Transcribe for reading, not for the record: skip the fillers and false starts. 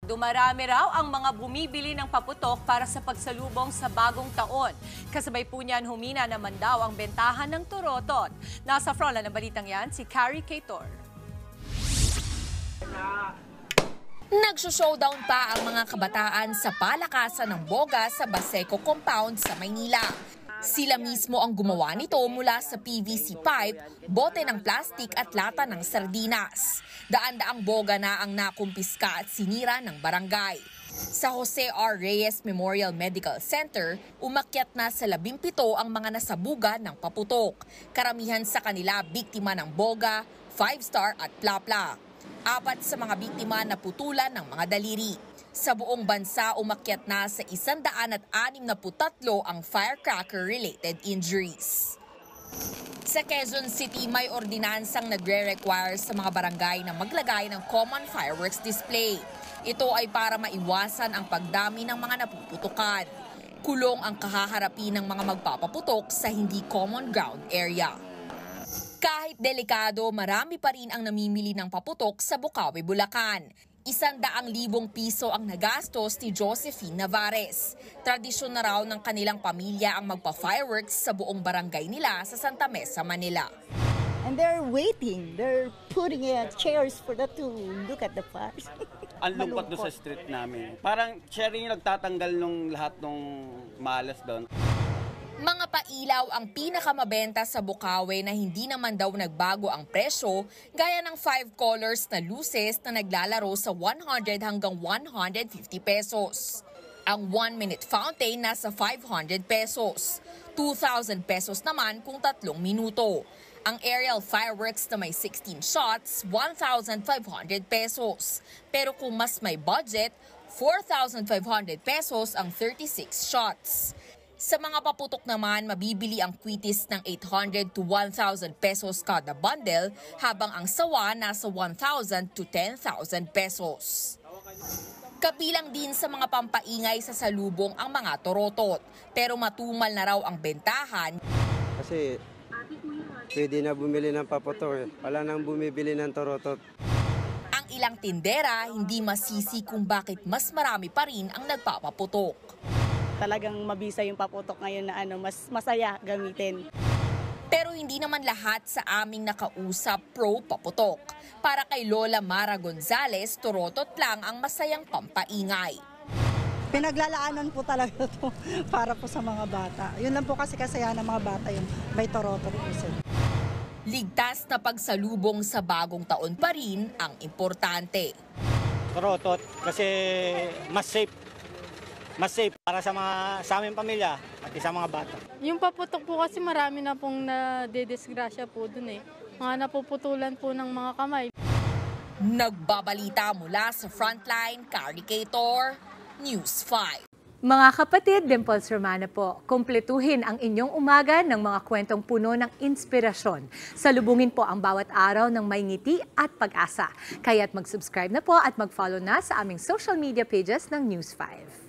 Dumarami raw ang mga bumibili ng paputok para sa pagsalubong sa bagong taon. Kasabay po niyan, humina naman daw ang bentahan ng turotot. Nasa frontline ng balitang yan, si Carrie Cator. Nagsushowdown pa ang mga kabataan sa palakasan ng boga sa Baseco Compound sa Maynila. Sila mismo ang gumawa nito mula sa PVC pipe, bote ng plastik at lata ng sardinas. Daan-daang boga na ang nakumpiska at sinira ng barangay. Sa Jose R. Reyes Memorial Medical Center, umakyat na sa 17 ang mga nasabuga ng paputok. Karamihan sa kanila biktima ng boga, 5-star at plapla. 4 sa mga biktima na putulan ng mga daliri. Sa buong bansa, umakyat na sa 163 ang firecracker-related injuries. Sa Quezon City, may ordinansang nagre-require sa mga barangay na maglagay ng common fireworks display. Ito ay para maiwasan ang pagdami ng mga napuputukan. Kulong ang kahaharapin ng mga magpapaputok sa hindi common ground area. Kahit delikado, marami pa rin ang namimili ng paputok sa Bukawi, Bulacan. 100,000 piso ang nagastos ni Josephine Navarez. Tradisyon na raw ng kanilang pamilya ang magpa-fireworks sa buong barangay nila sa Santa Mesa, Manila. And they're waiting. They're putting chairs for them to look at the fires. Ang lungkot doon sa street namin. Parang sharing yung nagtatanggal nung lahat ng malas doon. Mga pailaw ang pinakamabenta sa Bukawi na hindi naman daw nagbago ang presyo, gaya ng 5 colors na luces na naglalaro sa 100 hanggang 150 pesos. Ang 1-minute fountain nasa 500 pesos. 2,000 pesos naman kung 3 minuto. Ang aerial fireworks na may 16 shots, 1,500 pesos. Pero kung mas may budget, 4,500 pesos ang 36 shots. Sa mga paputok naman, mabibili ang kwitis ng 800 to 1,000 pesos kada bundle, habang ang sawa nasa 1,000 to 10,000 pesos. Kabilang din sa mga pampaingay sa salubong ang mga torotot, pero matumal na raw ang bentahan. Kasi pwede na bumili ng paputok, wala nang bumibili ng torotot. Ang ilang tindera hindi masisi kung bakit mas marami pa rin ang nagpapaputok. Talagang mabisa yung paputok ngayon na mas masaya gamitin. Pero hindi naman lahat sa aming nakausap pro paputok. Para kay Lola Mara Gonzales, torotot lang ang masayang pampaingay. Pinaglalaanan po talaga ito para po sa mga bata. Yun lang po kasi kasayahan ng mga bata yung may torotot po sila. Ligtas na pagsalubong sa bagong taon pa rin ang importante. Torotot kasi mas safe para sa aming pamilya at sa mga bata. Yung paputok po kasi marami na pong nadedisgrasya po dun eh. Mga napuputulan po ng mga kamay. Nagbabalita mula sa Frontline, Carrie Cator, News 5. Mga kapatid, Dimples Romana po, kumpletuhin ang inyong umaga ng mga kwentong puno ng inspirasyon. Salubungin po ang bawat araw ng may ngiti at pag-asa. Kaya't mag-subscribe na po at mag-follow na sa aming social media pages ng News 5.